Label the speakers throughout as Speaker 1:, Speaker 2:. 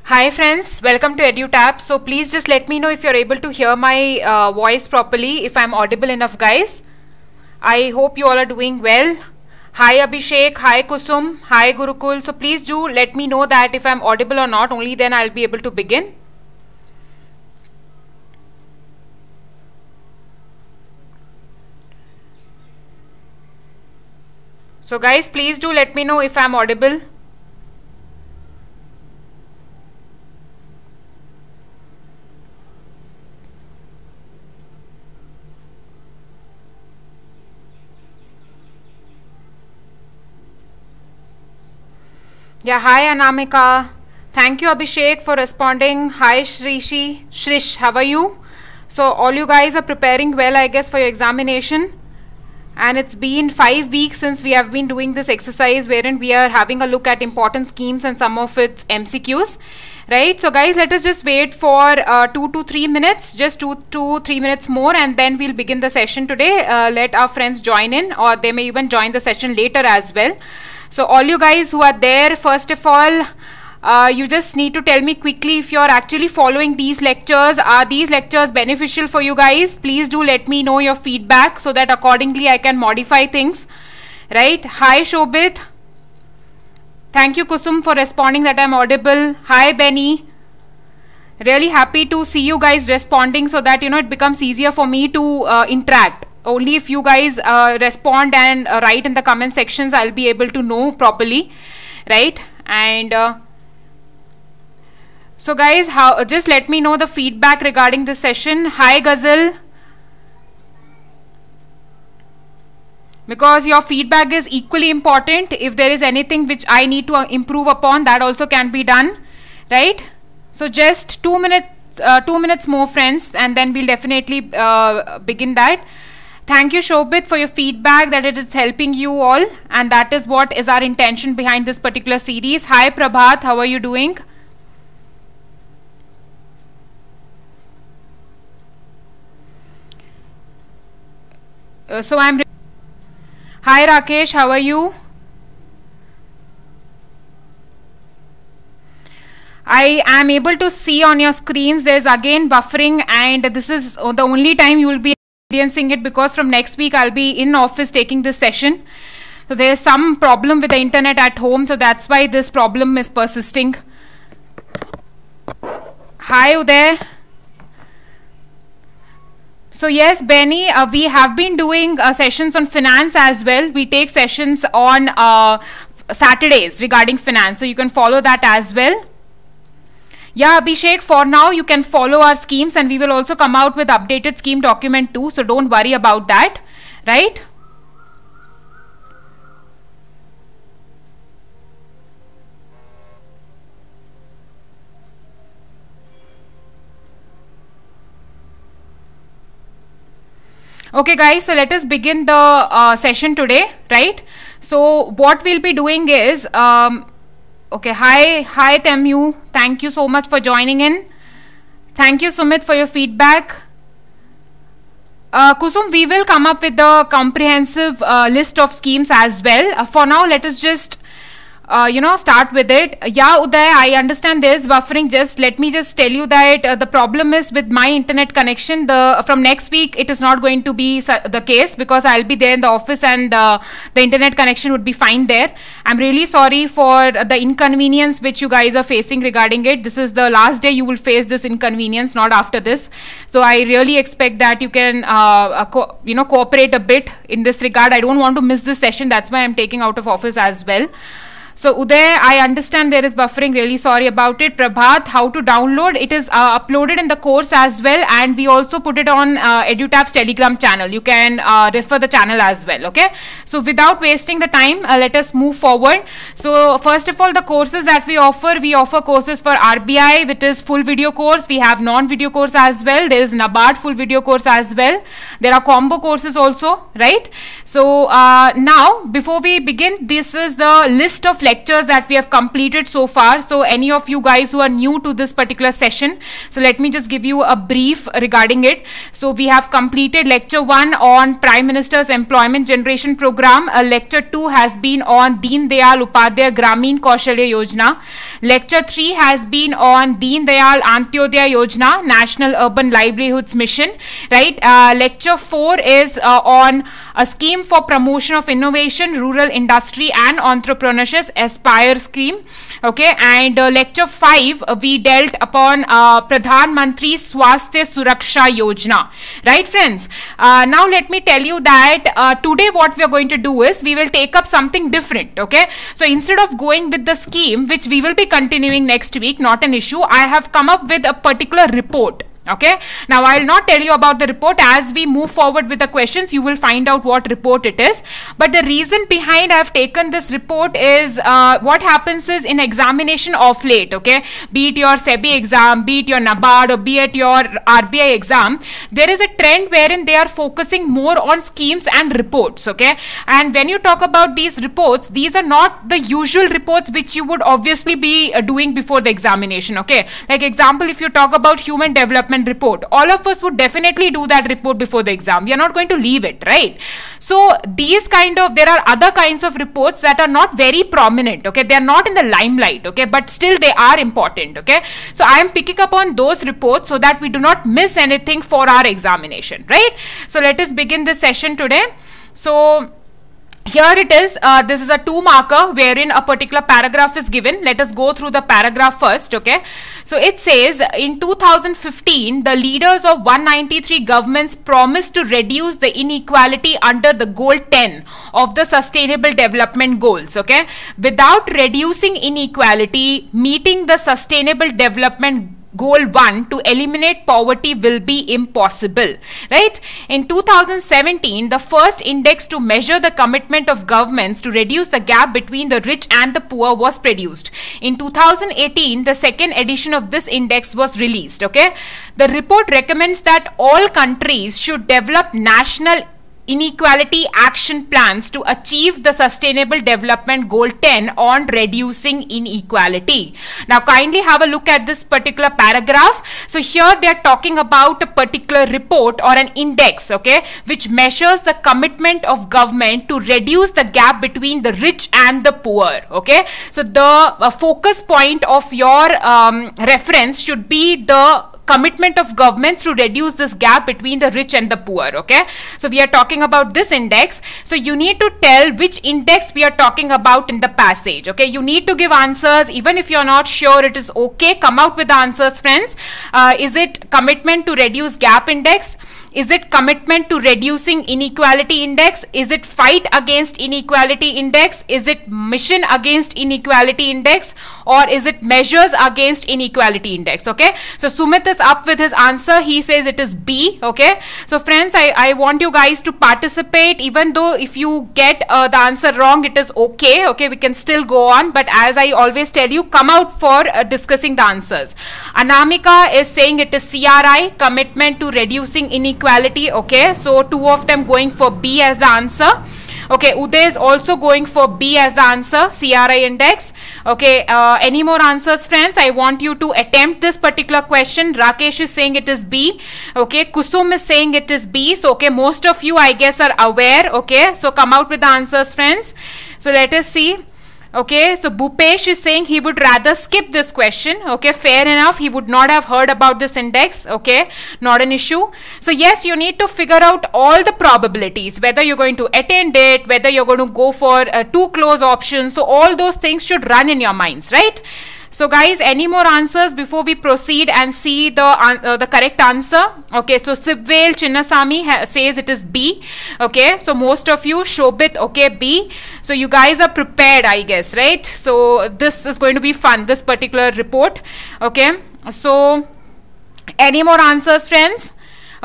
Speaker 1: Hi friends, welcome to EduTap. So please just let me know if you're able to hear my voice properly, if I'm audible enough, guys. I hope you all are doing well. Hi Abhishek, hi Kusum, hi Gurukul. So please do let me know that if I'm audible or not, only then I'll be able to begin. So guys, please do let me know if I'm audible. Yeah, hi Anamika. Thank you Abhishek for responding. Hi Shrish, how are you? So all you guys are preparing well, I guess, for your examination. And it's been 5 weeks since we have been doing this exercise wherein we are having a look at important schemes and some of its MCQs. Right, so guys, let us just wait for 2 to 3 minutes, just 2 to 3 minutes more, and then we'll begin the session today. Let our friends join in, or they may even join the session later as well. So all you guys who are there, first of all, you just need to tell me quickly if you're actually following these lectures. Are these lectures beneficial for you guys? Please do let me know your feedback so that accordingly I can modify things. Right? Hi Shobit. Thank you Kusum for responding that I'm audible. Hi Benny. Really happy to see you guys responding so that it becomes easier for me to interact. Only if you guys respond and write in the comment sections, I'll be able to know properly, right? And so guys, just let me know the feedback regarding this session. Hi Ghazal. Because your feedback is equally important. If there is anything which I need to improve upon, that also can be done, right? So just 2 minutes more, friends, and then we'll definitely begin that. Thank you Shobit for your feedback, that it is helping you all, and that is what is our intention behind this particular series. Hi Prabhat, how are you doing? Hi Rakesh, how are you? I am able to see on your screens there's again buffering, and this is the only time you will be experiencing it, because from next week I'll be in office taking this session. So there's some problem with the internet at home, so that's why this problem is persisting. Hi Uday. So yes, Benny, we have been doing sessions on finance as well. We take sessions on Saturdays regarding finance, so you can follow that as well. Yeah, Abhishek, for now you can follow our schemes, and we will also come out with updated scheme document too, so don't worry about that, right? Okay guys, so let us begin the session today, right? So what we'll be doing is, okay, hi Temu, thank you so much for joining in. Thank you Sumit for your feedback. Kusum, we will come up with the comprehensive list of schemes as well. For now, let us just start with it. Yeah, Uday, I understand there's buffering. Just let me just tell you that the problem is with my internet connection. From next week, it is not going to be the case, because I'll be there in the office, and the internet connection would be fine there. I'm really sorry for the inconvenience which you guys are facing regarding it. This is the last day you will face this inconvenience, not after this. So I really expect that you can cooperate a bit in this regard. I don't want to miss this session. That's why I'm taking out of office as well. So Uday, I understand there is buffering, really sorry about it. Prabhat, how to download? It is uploaded in the course as well, and we also put it on EduTap's Telegram channel. You can refer the channel as well, okay? So without wasting the time, let us move forward. So first of all, the courses that we offer courses for RBI, which is full video course. We have non-video course as well. There is NABARD full video course as well. There are combo courses also, right? So now, before we begin, this is the list of lectures that we have completed so far. So any of you guys who are new to this particular session, so let me just give you a brief regarding it. So we have completed lecture 1 on Prime Minister's Employment Generation Program. Lecture 2 has been on Deen Dayal Upadhyay Gramin Kaushalya Yojana. Lecture 3 has been on Deen Dayal Antyodaya Yojana, National Urban Livelihoods Mission, right? Lecture 4 is on a scheme for promotion of innovation, rural industry and entrepreneurship, Aspire scheme. Okay, and lecture 5 we dealt upon Pradhan Mantri Swasthya Suraksha Yojana, right friends? Now let me tell you that today what we are going to do is we will take up something different. Okay, so instead of going with the scheme which we will be continuing next week, not an issue, I have come up with a particular report. Okay, now I will not tell you about the report. As we move forward with the questions, you will find out what report it is. But the reason behind I have taken this report is what happens is in examination of late, okay, be it your SEBI exam, be it your NABARD or be it your RBI exam, there is a trend wherein they are focusing more on schemes and reports. Okay, and when you talk about these reports, these are not the usual reports which you would obviously be doing before the examination. Okay, like example, if you talk about human development report, all of us would definitely do that report before the exam. We are not going to leave it, right? So these kind of, there are other kinds of reports that are not very prominent. Okay, they are not in the limelight. Okay, but still they are important. Okay, so I am picking up on those reports so that we do not miss anything for our examination, right? So let us begin this session today. So here it is. This is a 2-marker wherein a particular paragraph is given. Let us go through the paragraph first. Okay, so it says in 2015 the leaders of 193 governments promised to reduce the inequality under the goal 10 of the sustainable development goals. Okay, without reducing inequality, meeting the sustainable development goal 1 to eliminate poverty will be impossible, right? In 2017, the first index to measure the commitment of governments to reduce the gap between the rich and the poor was produced. In 2018, the second edition of this index was released. Okay, the report recommends that all countries should develop national inequality action plans to achieve the sustainable development goal 10 on reducing inequality. Now kindly have a look at this particular paragraph. So here they are talking about a particular report or an index, okay, which measures the commitment of government to reduce the gap between the rich and the poor. Okay, so the focus point of your reference should be the commitment of governments to reduce this gap between the rich and the poor. Okay, so we are talking about this index. So you need to tell which index we are talking about in the passage. Okay, you need to give answers. Even if you are not sure, it is okay. Come out with the answers, friends. Is it commitment to reduce gap index? Is it commitment to reducing inequality index? Is it fight against inequality index? Is it mission against inequality index? Or is it measures against inequality index? Okay, so Sumit is up with his answer. He says it is B. Okay, so friends, I want you guys to participate. Even though if you get the answer wrong, it is okay. Okay, we can still go on, but as I always tell you, come out for discussing the answers. Anamika is saying it is CRI, commitment to reducing inequality. Okay, so 2 of them going for B as the answer. Okay, Uday is also going for B as the answer, CRI index. Okay, any more answers, friends? I want you to attempt this particular question. Rakesh is saying it is B. Okay, Kusum is saying it is B. So, okay, most of you, I guess, are aware. Okay, so come out with the answers, friends. So, let us see. Okay, so Bhupesh is saying he would rather skip this question. Okay, fair enough. He would not have heard about this index. Okay, not an issue. So yes, you need to figure out all the probabilities, whether you're going to attend it, whether you're going to go for 2 close options. So all those things should run in your minds, right? So guys, any more answers before we proceed and see the correct answer? Okay, so Sibvel Chinnasamy says it is B. Okay, so most of you, Shobit, okay, B. So you guys are prepared, I guess, right? So this is going to be fun, this particular report. Okay, so any more answers, friends?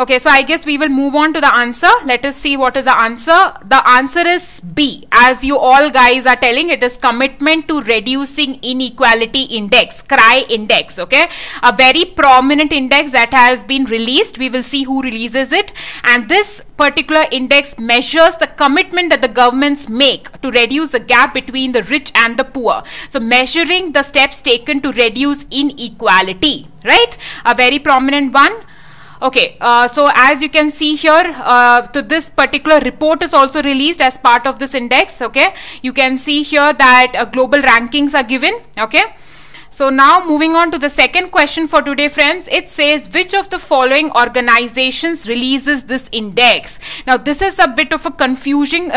Speaker 1: Okay, so I guess we will move on to the answer. Let us see what is the answer. The answer is B. As you all guys are telling, it is Commitment to Reducing Inequality Index, CRI index. Okay, a very prominent index that has been released. We will see who releases it. And this particular index measures the commitment that the governments make to reduce the gap between the rich and the poor. So measuring the steps taken to reduce inequality, right? A very prominent one. Okay, so as you can see here, to this particular report is also released as part of this index. Okay, you can see here that global rankings are given. Okay, so now moving on to the second question for today, friends. It says, which of the following organizations releases this index? Now this is a bit of a confusing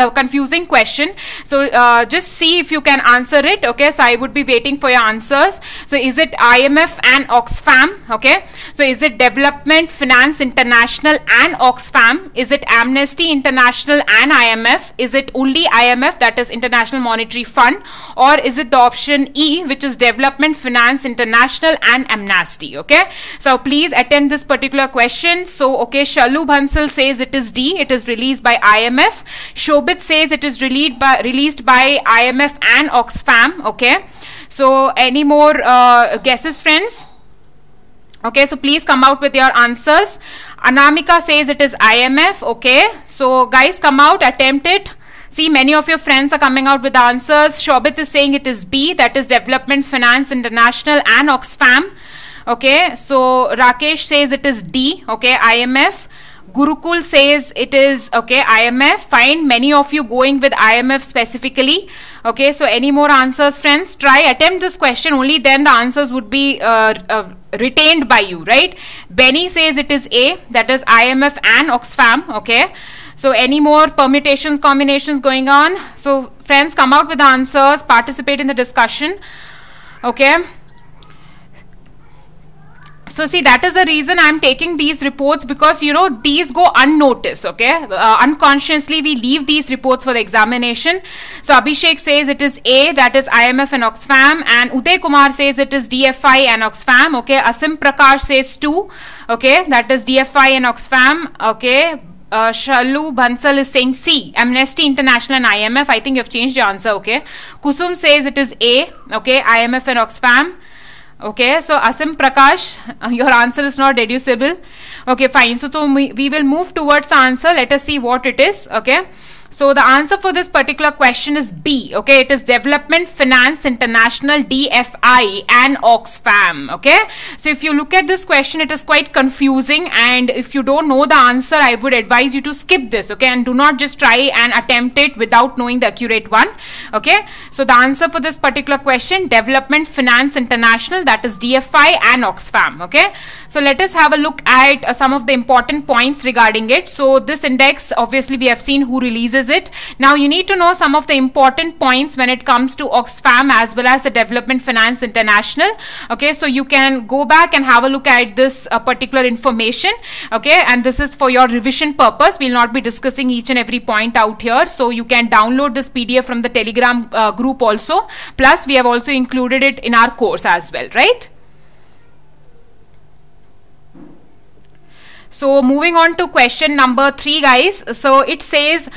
Speaker 1: question, so just see if you can answer it. Okay, so I would be waiting for your answers. So is it IMF and Oxfam? Okay, so is it Development Finance International and Oxfam? Is it Amnesty International and IMF? Is it only IMF, that is International Monetary Fund? Or is it the option E, which is Development Finance International and Amnesty? Okay, so please attend this particular question. So okay, Shalu Bhansal says it is D, it is released by IMF. Shobit says it is released by IMF and Oxfam. Okay, so any more guesses, friends? Okay, so please come out with your answers. Anamika says it is IMF. Okay, so guys, come out, attempt it. See, many of your friends are coming out with the answers. Shobit is saying it is B, that is Development Finance International and Oxfam. Okay, so Rakesh says it is D, okay, IMF. Gurukul says it is, okay, IMF. Fine, many of you going with IMF specifically. Okay, so any more answers, friends? Try attempt this question, only then the answers would be retained by you, right? Benny says it is A, that is IMF and Oxfam. Okay, so any more permutations, combinations going on? So friends, come out with the answers, participate in the discussion. Okay, so see, that is the reason I am taking these reports, because you know these go unnoticed. Okay, unconsciously we leave these reports for the examination. So Abhishek says it is A, that is IMF and Oxfam, and Uday Kumar says it is DFI and Oxfam. Okay, Asim Prakash says 2, okay, that is DFI and Oxfam. Okay, Shalu Bansal is saying C, Amnesty International and IMF. I think you have changed your answer. Okay, Kusum says it is A, okay, IMF and Oxfam. Okay, so Asim Prakash, your answer is not deducible. Okay, fine. So we will move towards the answer. Let us see what it is. Okay, so the answer for this particular question is B. Okay, it is Development Finance International, DFI and Oxfam. Okay, so if you look at this question, it is quite confusing, and if you don't know the answer, I would advise you to skip this. Okay, and do not just try and attempt it without knowing the accurate one. Okay, so the answer for this particular question, Development Finance International, that is DFI and Oxfam. Okay, so let us have a look at some of the important points regarding it. So this index, obviously we have seen who releases it. Now you need to know some of the important points when it comes to Oxfam as well as the Development Finance International. Okay, so you can go back and have a look at this particular information. Okay, and this is for your revision purpose. We'll not be discussing each and every point out here, so you can download this PDF from the Telegram group also. Plus we have also included it in our course as well, right? So moving on to question number 3, guys. So it says,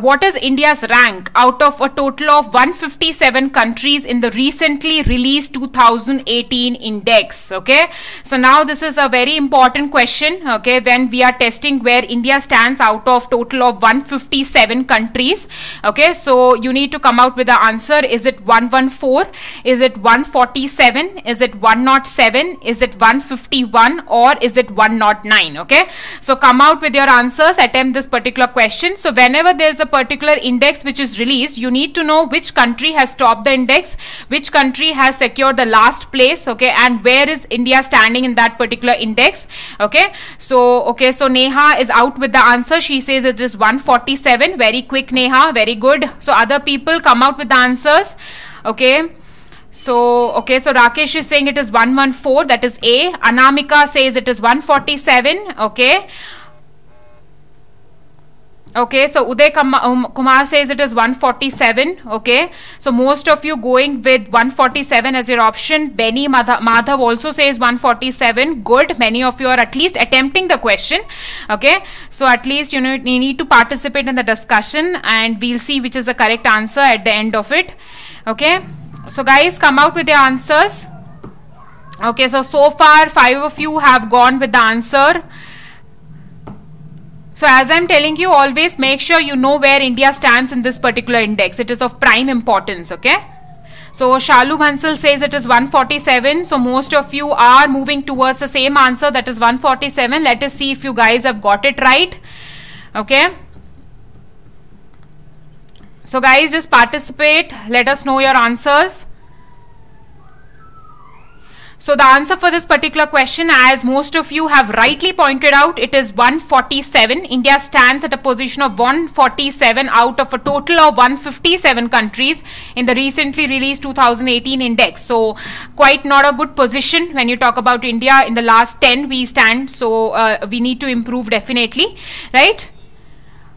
Speaker 1: what is India's rank out of a total of 157 countries in the recently released 2018 index? Okay, so now this is a very important question. Okay, when we are testing where India stands out of total of 157 countries. Okay, so you need to come out with the answer. Is it 114? Is it 147? Is it 107? Is it 151? Or is it 109? Okay, so come out with your answers, attempt this particular question. So whenever there is a particular index which is released, you need to know which country has topped the index, which country has secured the last place, okay, and where is India standing in that particular index. Okay, so Neha is out with the answer. She says it is 147. Very quick, Neha, very good. So other people, come out with the answers. Okay, so Rakesh is saying it is 114, that is A. Anamika says it is 147. Okay, Okay, so Uday Kumar says it is 147. Okay, so most of you going with 147 as your option. Benny Madhav also says 147. Good, many of you are at least attempting the question. Okay, so at least you need to participate in the discussion, and we'll see which is the correct answer at the end of it. Okay, so guys, come out with your answers. Okay, so far 5 of you have gone with the answer. So as I'm telling you, always make sure you know where India stands in this particular index. It is of prime importance, okay? So Shalu Bansal says it is 147. So most of you are moving towards the same answer, that is 147. Let us see if you guys have got it right. Okay. So guys, just participate. Let us know your answers. So the answer for this particular question, as most of you have rightly pointed out, it is 147. India stands at a position of 147 out of a total of 157 countries in the recently released 2018 index. So quite not a good position when you talk about India. In the last 10 we stand, so we need to improve definitely, right?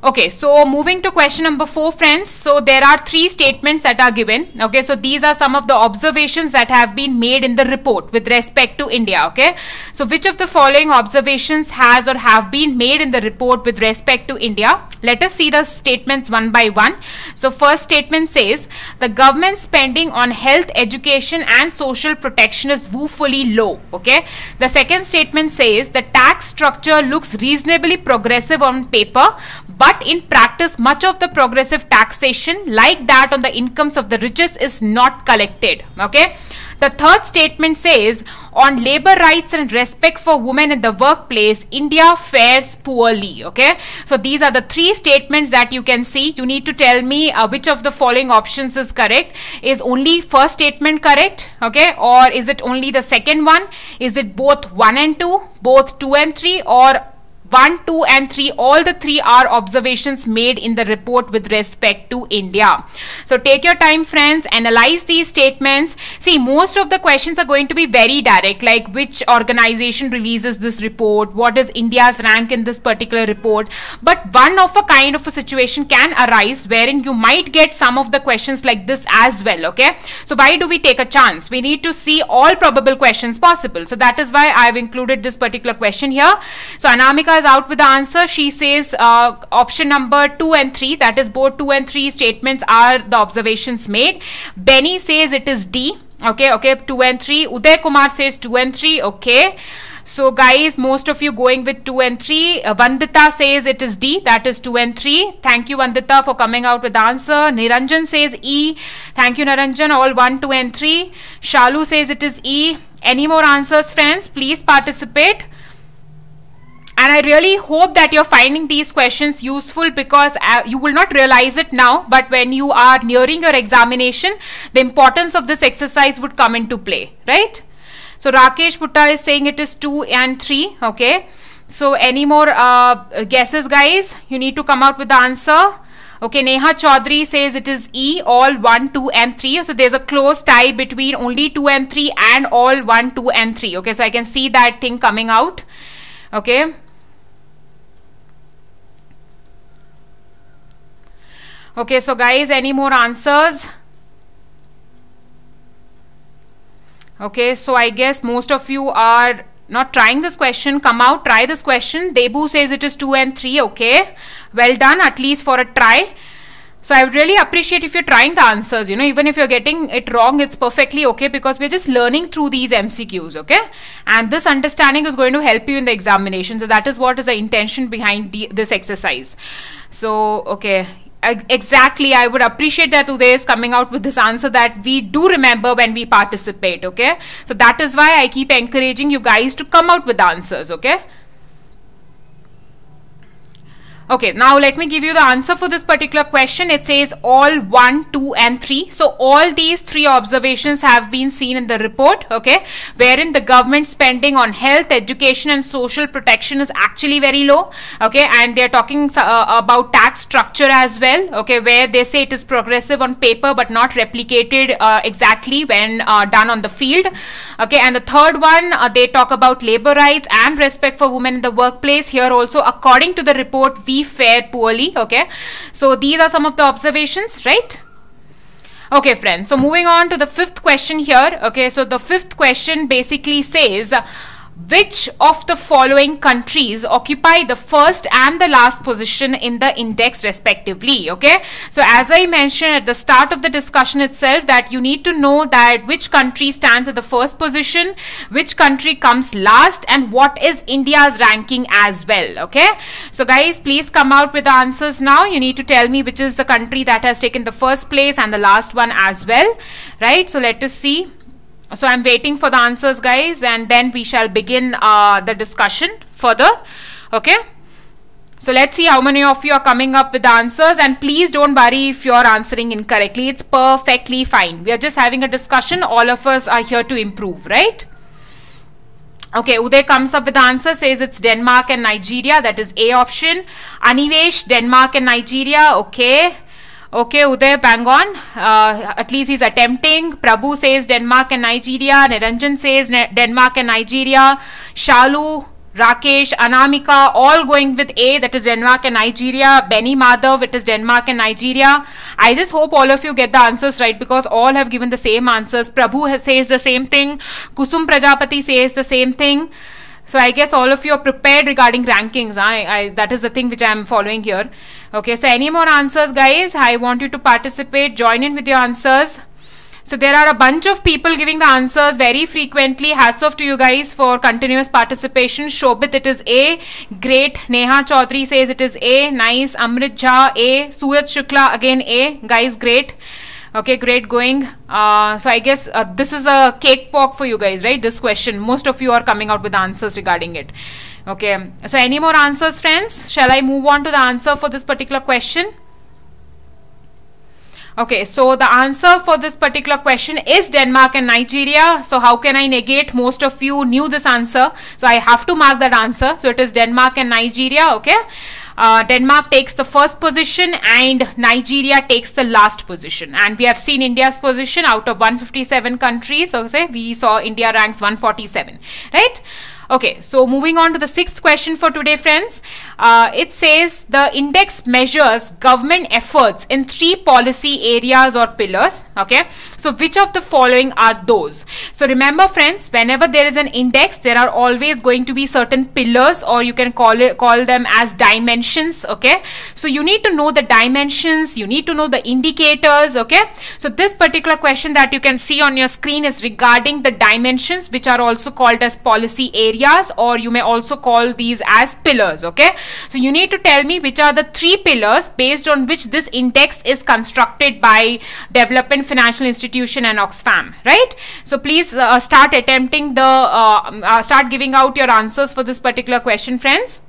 Speaker 1: Okay, so moving to question number 4, friends. So there are 3 statements that are given. Okay, so these are some of the observations that have been made in the report with respect to India. Okay, so which of the following observations has or have been made in the report with respect to India? Let us see the statements one by one. So first statement says the government spending on health, education and social protection is woefully low. Okay, the second statement says the tax structure looks reasonably progressive on paper, but in practice much of the progressive taxation like that on the incomes of the richest is not collected. Okay, the third statement says on labor rights and respect for women in the workplace, India fares poorly. Okay, so these are the 3 statements that you can see. You need to tell me which of the following options is correct. Is only first statement correct? Okay, or is it only the second one? Is it both 1 and 2, both 2 and 3, or 1, 2 and 3, all the 3 are observations made in the report with respect to India. So take your time, friends, analyze these statements. See, most of the questions are going to be very direct, like which organization releases this report, what is India's rank in this particular report. But one of a kind of a situation can arise wherein you might get some of the questions like this as well. Okay, so why do we take a chance? We need to see all probable questions possible. So that is why I have included this particular question here. So Anamika is out with the answer. She says option number 2 and 3, that is both 2 and 3 statements are the observations made. Benny says it is D. Okay, 2 and 3. Uday Kumar says 2 and 3. Okay, so guys, most of you going with 2 and 3. Vandita says it is D, that is 2 and 3. Thank you, Vandita, for coming out with the answer. Niranjan says E. Thank you, Niranjan. All 1, 2 and 3. Shalu says it is E. Any more answers, friends? Please participate. And I really hope that you're finding these questions useful, because you will not realize it now, but when you are nearing your examination, the importance of this exercise would come into play, right? So Rakesh Putta is saying it is 2 and 3. Okay, so any more guesses, guys? You need to come out with the answer. Okay, Neha Chaudhary says it is E, all 1, 2 and 3. So there's a close tie between only 2 and 3 and all 1, 2 and 3. Okay, so I can see that thing coming out. Okay. Okay, so guys, any more answers? Okay, so I guess most of you are not trying this question. Come out, try this question. Debu says it is 2 and 3. Okay, well done, at least for a try. So I would really appreciate if you're trying the answers, even if you're getting it wrong, it's perfectly okay, because we're just learning through these MCQs, okay? And this understanding is going to help you in the examination. So that is what is the intention behind this exercise. So, okay. Exactly, I would appreciate that Uday is coming out with this answer that we do remember when we participate. Okay, so that is why I keep encouraging you guys to come out with the answers. Okay. Okay, now let me give you the answer for this particular question. It says all 1, 2 and 3. So all these 3 observations have been seen in the report, okay, wherein the government spending on health, education and social protection is actually very low, okay, and they're talking about tax structure as well, okay, where they say it is progressive on paper but not replicated exactly when done on the field, okay. And the third one, they talk about labor rights and respect for women in the workplace. Here also, according to the report, we we fare poorly. Okay, so these are some of the observations, right? Okay, friends, so moving on to the fifth question here. Okay, so the fifth question basically says, which of the following countries occupy the first and the last position in the index respectively? Okay, so as I mentioned at the start of the discussion itself, that you need to know that which country stands at the first position, which country comes last, and what is India's ranking as well. Okay, so guys, please come out with the answers now. You need to tell me which is the country that has taken the first place and the last one as well, right? So let us see. So I'm waiting for the answers, guys, and then we shall begin the discussion further. Okay, so let's see how many of you are coming up with the answers, and please don't worry if you're answering incorrectly. It's perfectly fine. We are just having a discussion. All of us are here to improve, right? Okay, Uday comes up with the answer, says it's Denmark and Nigeria. That is A option. Anivesh, Denmark and Nigeria. Okay. Okay, Uday, bang on. At least he's attempting. Prabhu says Denmark and Nigeria. Niranjan says Denmark and Nigeria. Shalu, Rakesh, Anamika, all going with A, that is Denmark and Nigeria. Benny Madhav, it is Denmark and Nigeria. I just hope all of you get the answers right, because all have given the same answers. Prabhu says the same thing. Kusum Prajapati says the same thing. So I guess all of you are prepared regarding rankings. That is the thing which I am following here. Okay, so any more answers, guys? I want you to participate. Join in with your answers. So there are a bunch of people giving the answers very frequently. Hats off to you guys for continuous participation. Shobit, it is A. Great. Neha Chaudhary says it is A. Nice. Amrit Jha, A. Suraj Shukla, again A. Guys, great. Okay, great going. So I guess this is a cakewalk for you guys, right? This question. Most of you are coming out with answers regarding it. Okay. So any more answers, friends? Shall I move on to the answer for this particular question? Okay, so the answer for this particular question is Denmark and Nigeria. So how can I negate? Most of you knew this answer, so I have to mark that answer. So it is Denmark and Nigeria. Okay, Denmark takes the first position and Nigeria takes the last position. And we have seen India's position out of 157 countries. So say we saw India ranks 147, right? Okay, so moving on to the sixth question for today, friends. It says the index measures government efforts in 3 policy areas or pillars. Okay, so which of the following are those? So remember, friends, whenever there is an index, there are always going to be certain pillars, or you can call them as dimensions. Okay, so you need to know the dimensions, you need to know the indicators. Okay, so this particular question that you can see on your screen is regarding the dimensions, which are also called as policy areas, or you may also call these as pillars. Okay, so you need to tell me which are the 3 pillars based on which this index is constructed by Development Financial Institution and Oxfam, right? So please start attempting start giving out your answers for this particular question, friends.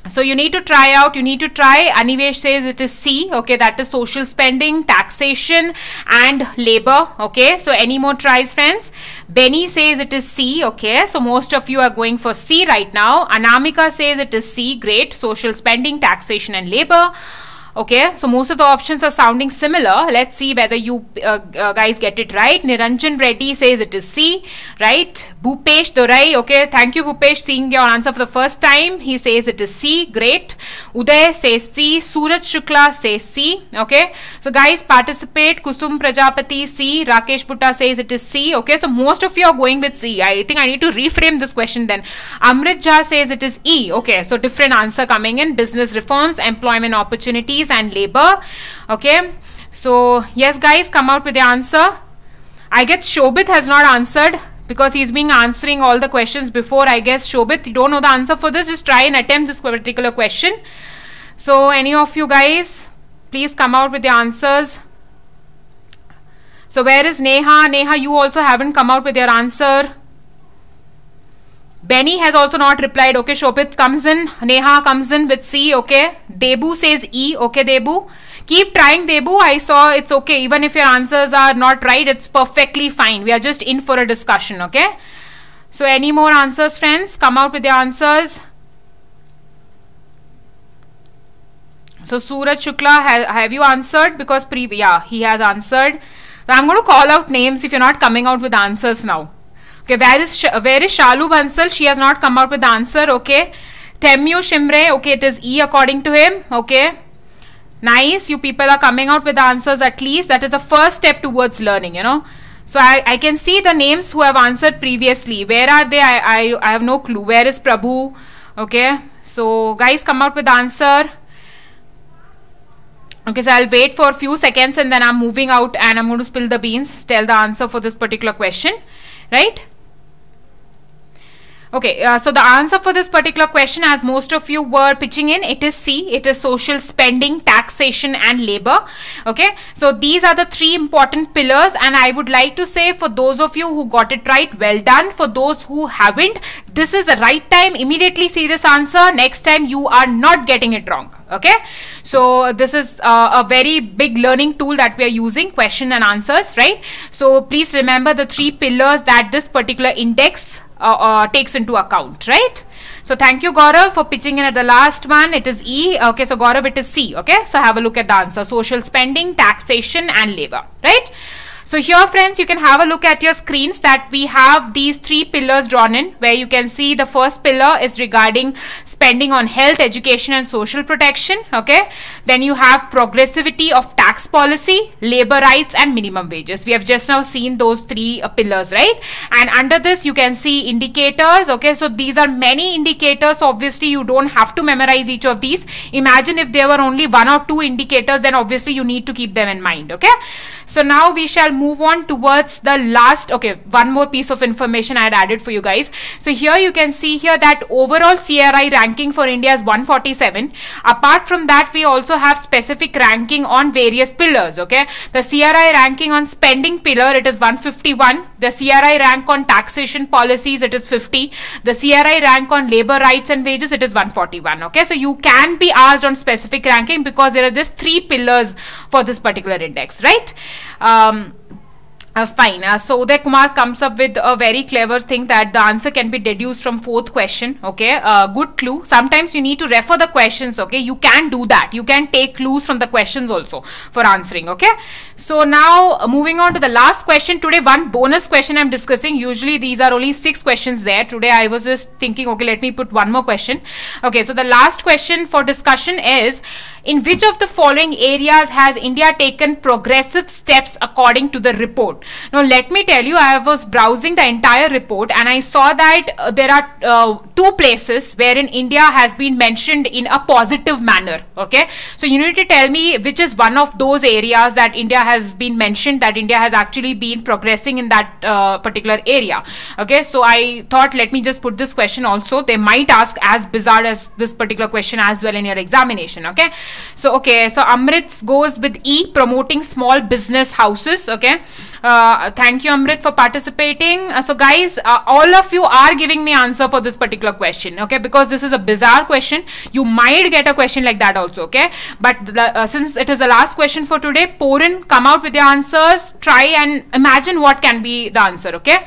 Speaker 1: So you need to try out, Anivesh says it is C. Okay, that is social spending, taxation and labor. Okay, so any more tries, friends? Benny says it is C. Okay, so most of you are going for C right now. Anamika says it is C. Great. Social spending, taxation and labor. Okay, so most of the options are sounding similar. Let's see whether you guys get it right. Niranjan Reddy says it is C, right? Bhupesh Dorai, okay, thank you Bhupesh, seeing your answer for the first time. He says it is C, great. Uday says C, Suraj Shukla says C, okay. So guys, participate. Kusum Prajapati C, Rakesh Putta says it is C, okay. So most of you are going with C. I think I need to reframe this question then. Amrit Jha says it is E, okay. So different answer coming in. Business reforms, employment opportunities and labor. Okay, so yes guys, come out with the answer. I guess Shobit has not answered because he's been answering all the questions before. I guess Shobit, you don't know the answer for this. Just try and attempt this particular question. So any of you guys, please come out with the answers. So where is Neha? Neha, you also haven't come out with your answer. Benny has also not replied. Okay, Shobit comes in. Neha comes in with C. Okay. Debu says E. Okay, Debu. Keep trying, Debu. I saw it's okay. Even if your answers are not right, it's perfectly fine. We are just in for a discussion. Okay. So any more answers, friends? Come out with your answers. So Suraj Shukla, have you answered? Because yeah, he has answered. So I'm going to call out names if you're not coming out with answers now. Okay, where is Shalu Bansal? She has not come out with the answer. Okay. Temyu Shimre, okay, it is E according to him. Okay, nice, you people are coming out with the answers at least. That is the first step towards learning, you know. So I can see the names who have answered previously. Where are they? I have no clue. Where is Prabhu? Okay, so guys, come out with the answer. Okay, so I'll wait for a few seconds and then I'm moving out and I'm going to spill the beans, tell the answer for this particular question, right? Okay, so the answer for this particular question, as most of you were pitching in, it is C. It is social spending, taxation and labor. Okay, so these are the three important pillars, and I would like to say, for those of you who got it right, well done. For those who haven't, this is the right time. Immediately see this answer. Next time you are not getting it wrong. Okay, so this is a very big learning tool that we are using, question and answers, right? So please remember the three pillars that this particular index takes into account, right? So thank you, Gaurav, for pitching in at the last one. It is E. Okay, so Gaurav, it is C. Okay, so have a look at the answer: social spending, taxation and labor, right? So here, friends, you can have a look at your screens that we have these three pillars drawn in, where you can see the first pillar is regarding spending on health, education and social protection. Okay, then you have progressivity of tax policy, labor rights and minimum wages. We have just now seen those three pillars, right? And under this you can see indicators. Okay, so these are many indicators. Obviously you don't have to memorize each of these. Imagine if there were only one or two indicators, then obviously you need to keep them in mind. Okay, so now we shall move on towards the last. Okay, one more piece of information I had added for you guys. So here you can see here that overall CRI ranking for India is 147. Apart from that, we also have specific ranking on various pillars. Okay, the CRI ranking on spending pillar, it is 151. The CRI rank on taxation policies, it is 50. The CRI rank on labor rights and wages, it is 141. Okay, so you can be asked on specific ranking because there are just three pillars for this particular index, right? Fine. So Uday Kumar comes up with a very clever thing that the answer can be deduced from fourth question. Okay, good clue. Sometimes you need to refer the questions. Okay, you can do that. You can take clues from the questions also for answering. Okay, so now moving on to the last question today. One bonus question I'm discussing. Usually these are only 6 questions there. Today I was just thinking, okay, let me put one more question. Okay, so the last question for discussion is, in which of the following areas has India taken progressive steps according to the report? Now let me tell you, I was browsing the entire report and I saw that there are 2 places wherein India has been mentioned in a positive manner. Okay, so you need to tell me which is one of those areas that India has been mentioned, that India has actually been progressing in that particular area. Okay, so I thought, let me just put this question also. They might ask as bizarre as this particular question as well in your examination. Okay, so Amrit goes with E, promoting small business houses. Okay, thank you, Amrit, for participating. So guys, all of you are giving me answer for this particular question. Okay, because this is a bizarre question. You might get a question like that also. Okay, but since it is the last question for today, Porin, come out with your answers. Try and imagine what can be the answer. Okay,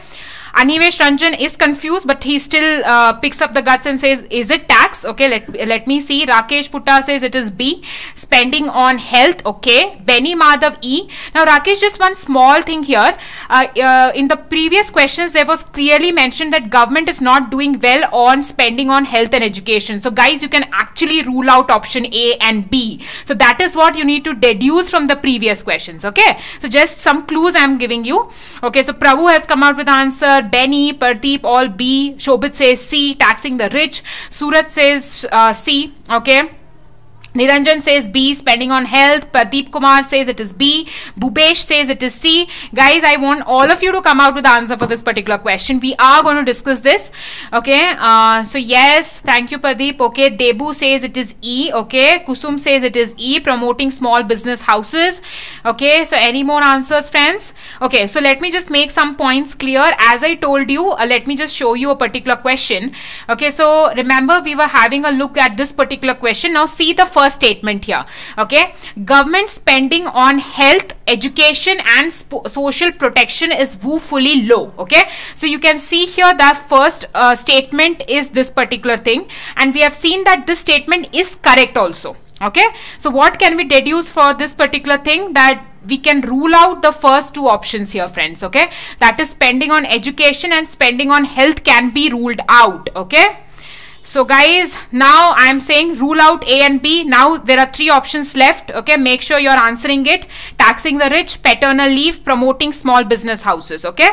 Speaker 1: Anivesh Ranjan is confused, but he still picks up the guts and says, is it tax? Okay, let me see. Rakesh Putta says it is B, spending on health. Okay, Benny Madhav E. Now Rakesh, just one small thing here. In the previous questions, there was clearly mentioned that government is not doing well on spending on health and education. So guys, you can actually rule out option A and B. So that is what you need to deduce from the previous questions. Okay, so just some clues I am giving you. Okay, so Prabhu has come out with the answer. Benny, Pardeep, all B. Shobit says C, taxing the rich. Surat says C. Okay, Niranjan says B, spending on health. Pardeep Kumar says it is B. Bhupesh says it is C. Guys, I want all of you to come out with the answer for this particular question. We are going to discuss this. Okay, so yes, thank you, Pardeep. Okay, Debu says it is E. Okay, Kusum says it is E, promoting small business houses. Okay, so any more answers, friends? Okay, so let me just make some points clear. As I told you, let me just show you a particular question. Okay, so remember we were having a look at this particular question. Now see the first statement here. Okay, government spending on health, education and social protection is woefully low. Okay, so you can see here that first statement is this particular thing, and we have seen that this statement is correct also. Okay, so what can we deduce for this particular thing? That we can rule out the first 2 options here, friends. Okay, that is spending on education and spending on health can be ruled out. Okay, So guys, now I am saying rule out A and B. Now there are 3 options left. Okay, make sure you are answering it. Taxing the rich, paternal leave, promoting small business houses. Okay.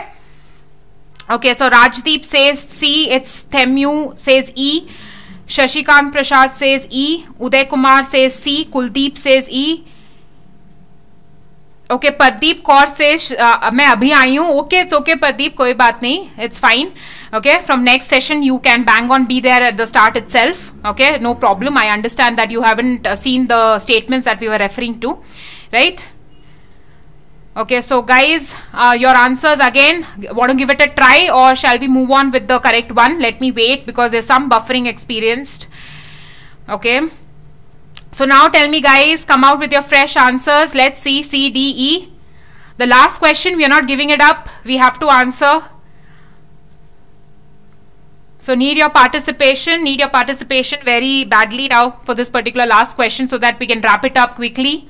Speaker 1: Okay, so Rajdeep says C. It's Themu says E. Shashikant Prasad says E. Uday Kumar says C. Kuldeep says E. Okay, Pardeep Kaur says मैं अभी आई हूँ. Okay, it's okay Pardeep, कोई बात नहीं. It's fine. Okay, from next session you can bang on be there at the start itself. Okay, no problem. I understand that you haven't seen the statements that we were referring to, right? Okay, so guys, your answers again, want to give it a try or shall we move on with the correct one? Let me wait because there's some buffering experienced. Okay. So now tell me guys, come out with your fresh answers. Let's see C, D, E. The last question, we are not giving it up. We have to answer. So need your participation very badly now for this particular last question so that we can wrap it up quickly.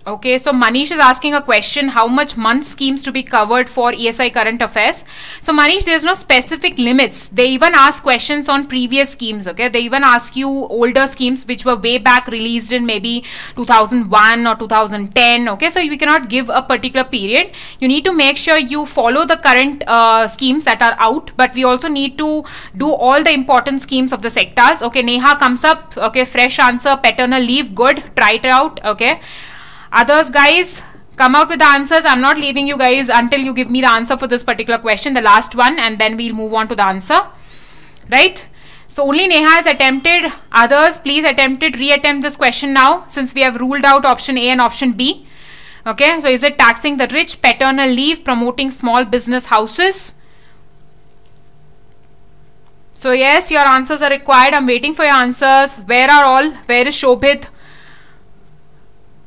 Speaker 1: Okay, so Manish is asking a question, how much month schemes to be covered for ESI current affairs? So Manish, there is no specific limits. They even ask questions on previous schemes, okay? They even ask you older schemes which were way back released in maybe 2001 or 2010, okay? So we cannot give a particular period. You need to make sure you follow the current schemes that are out, but we also need to do all the important schemes of the sectors. Okay, Neha comes up, okay, fresh answer, paternal leave, good, try it out, okay? Others guys, come out with the answers. I'm not leaving you guys until you give me the answer for this particular question, the last one, and then we'll move on to the answer, right? So only Neha has attempted. Others, please attempt it, re-attempt this question now since we have ruled out option A and option B. Okay, so is it taxing the rich, paternal leave, promoting small business houses? So yes, your answers are required. I'm waiting for your answers. Where are all? Where is Shobhit?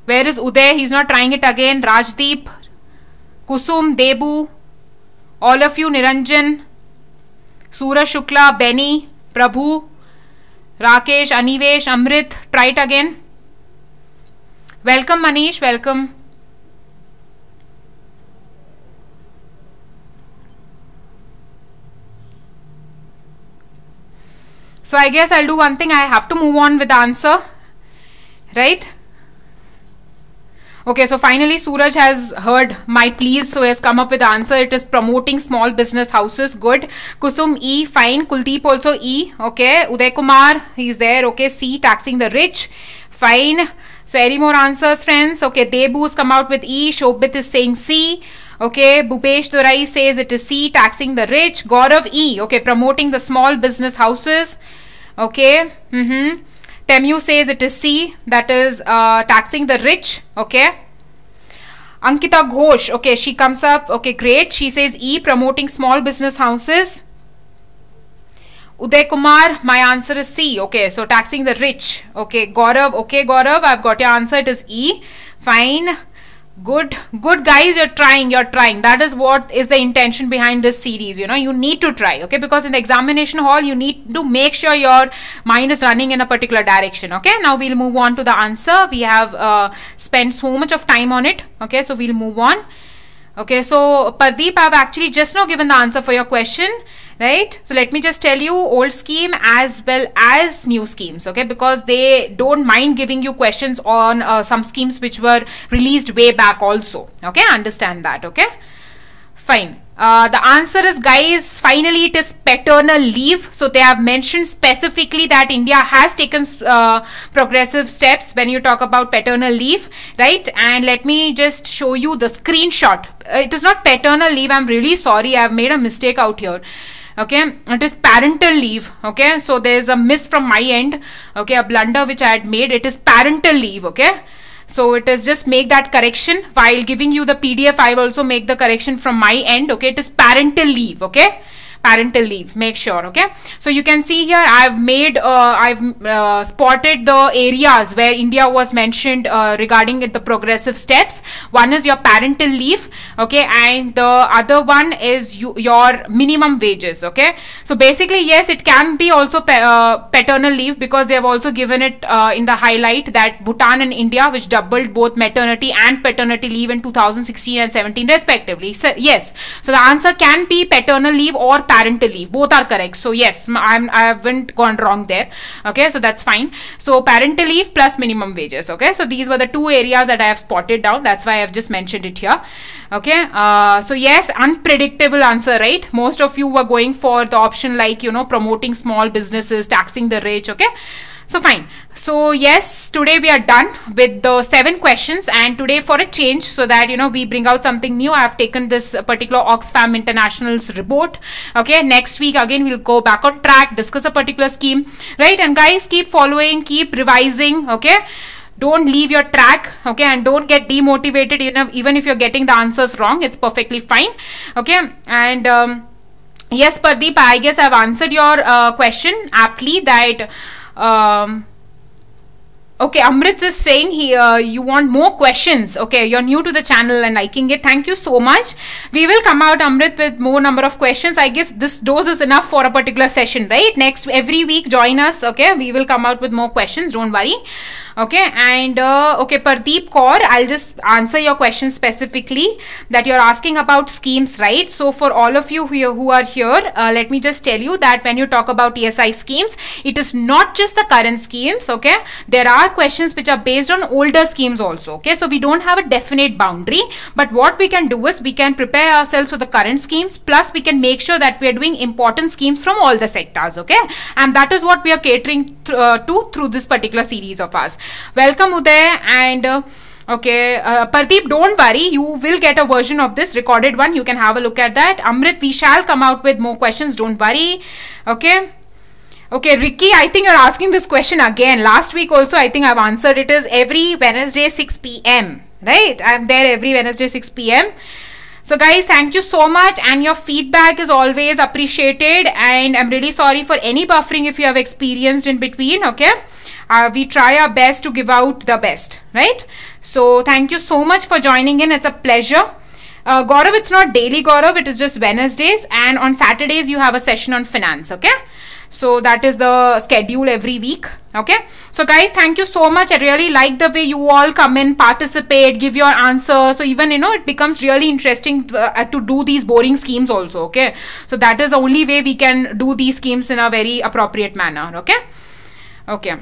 Speaker 1: Where is Uday? He's not trying it again. Rajdeep, Kusum, Debu, all of you, Niranjan, Suraj Shukla, Benny, Prabhu, Rakesh, Anivesh, Amrit, try it again. Welcome Manish, welcome. So I guess I'll do one thing. I have to move on with the answer, right? Okay, so finally Suraj has heard my pleas, so has come up with the answer. It is promoting small business houses. Good. Kusum, E, fine. Kuldeep also E. Okay. Uday Kumar, he's there. Okay. C, taxing the rich. Fine. So any more answers, friends? Okay. Debu's come out with E. Shobhit is saying C. Okay. Bhupesh Durai says it is C, taxing the rich. Gaurav, E. Okay. Promoting the small business houses. Okay. Temu says it is C, that is taxing the rich. Okay. Ankita Ghosh, okay, she comes up. Okay, great. She says E, promoting small business houses. Uday Kumar, my answer is C. Okay, so taxing the rich. Okay, Gaurav, I've got your answer. It is E. Fine. Good guys, you're trying. That is what is the intention behind this series. You know, you need to try, okay, because in the examination hall you need to make sure your mind is running in a particular direction. Okay, now we'll move on to the answer. We have spent so much of time on it. Okay, so we'll move on. Okay, so Pardeep, I've actually just now given the answer for your question, right? So let me just tell you old scheme as well as new schemes, okay, because they don't mind giving you questions on some schemes which were released way back also. Okay, understand that. Okay, fine. The answer is, guys, finally it is paternal leave. So they have mentioned specifically that India has taken progressive steps when you talk about paternal leave, right? And let me just show you the screenshot. It is not paternal leave. I'm really sorry. I have made a mistake out here. Okay, it is parental leave. Okay, so there is a miss from my end. Okay, a blunder which I had made. It is parental leave. Okay, so it is just make that correction while giving you the PDF. I will also make the correction from my end. Okay, it is parental leave. Okay, parental leave. Make sure, okay? So you can see here I've made, spotted the areas where India was mentioned regarding the progressive steps. One is your parental leave, okay, and the other one is your minimum wages, okay? So basically, yes, it can be also paternal leave, because they have also given it in the highlight that Bhutan and India, which doubled both maternity and paternity leave in 2016 and 17 respectively. So yes, so the answer can be paternal leave or parental leave. Both are correct. So yes, I haven't gone wrong there. Okay, so that's fine. So parental leave plus minimum wages. Okay, so these were the two areas that I have spotted down. That's why I've just mentioned it here. Okay, so yes, unpredictable answer, right? Most of you were going for the option like, you know, promoting small businesses, taxing the rich. Okay, so fine. So yes, today we are done with the 7 questions, and today for a change, so that, you know, we bring out something new, I have taken this particular Oxfam International's report. Okay, next week again we'll go back on track, discuss a particular scheme, right? And guys, keep following, keep revising, okay? Don't leave your track, okay, and don't get demotivated, you know, even if you're getting the answers wrong. It's perfectly fine, okay? And yes, Pardeep, I guess I've answered your question aptly, that okay, Amrit is saying here you want more questions. Okay, you're new to the channel and liking it. Thank you so much. We will come out, Amrit, with more number of questions. I guess this dose is enough for a particular session, right? Next, every week, join us. Okay, we will come out with more questions. Don't worry. Okay, and okay, Pardeep Kaur, I'll just answer your question specifically, that you're asking about schemes, right? So for all of you who are here, let me just tell you that when you talk about ESI schemes, it is not just the current schemes, okay? There are questions which are based on older schemes also, okay? So we don't have a definite boundary, but what we can do is we can prepare ourselves for the current schemes, plus we can make sure that we are doing important schemes from all the sectors, okay? And that is what we are catering to through this particular series of us. Welcome, Uday, and okay, Pardeep, don't worry, you will get a version of this recorded one. You can have a look at that. Amrit, we shall come out with more questions. Don't worry. Okay. Okay, Ricky, I think you're asking this question again. Last week also, I think I've answered. It is every Wednesday 6 p.m. Right? I'm there every Wednesday 6 p.m. So guys, thank you so much, and your feedback is always appreciated, and I'm really sorry for any buffering if you have experienced in between, okay? We try our best to give out the best, right? So thank you so much for joining in. It's a pleasure. Gaurav, it's not daily, Gaurav. It is just Wednesdays, and on Saturdays you have a session on finance, okay? So that is the schedule every week, okay? So guys, thank you so much. I really like the way you all come in, participate, give your answer. So even, you know, it becomes really interesting to do these boring schemes also, okay? So that is the only way we can do these schemes in a very appropriate manner, okay? Okay.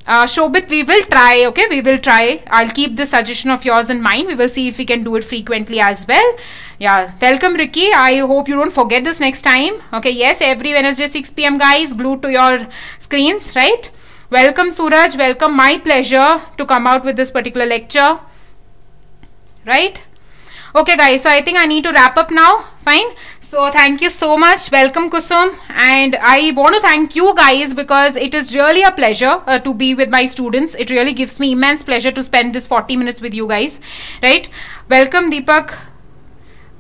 Speaker 1: Shobit, we will try, okay? We will try. I'll keep this suggestion of yours in mind. We will see if we can do it frequently as well. Yeah, welcome, Ricky. I hope you don't forget this next time. Okay, yes, every Wednesday 6 p.m. guys, glued to your screens, right? Welcome, Suraj. Welcome. My pleasure to come out with this particular lecture, right? Okay, guys, so I think I need to wrap up now. Fine. So thank you so much. Welcome, Kusum. And I want to thank you guys, because it is really a pleasure to be with my students. It really gives me immense pleasure to spend this 40 minutes with you guys, right? Welcome, Deepak.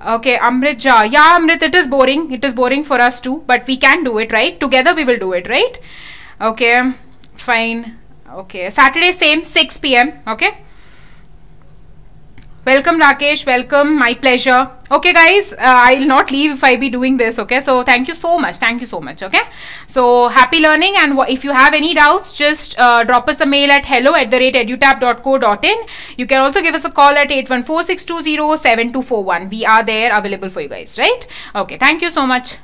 Speaker 1: Okay, Amrit Jha. Yeah, Amrit, it is boring. It is boring for us too, but we can do it, right? Together we will do it, right? Okay, fine. Okay, Saturday same 6 p.m. Okay. Welcome, Rakesh. Welcome. My pleasure. Okay, guys, I'll not leave if I be doing this. Okay, so thank you so much. Thank you so much. Okay, so happy learning. And if you have any doubts, just drop us a mail at hello@edutab.co.in. You can also give us a call at 814-620-7241. We are there available for you guys, right? Okay, thank you so much.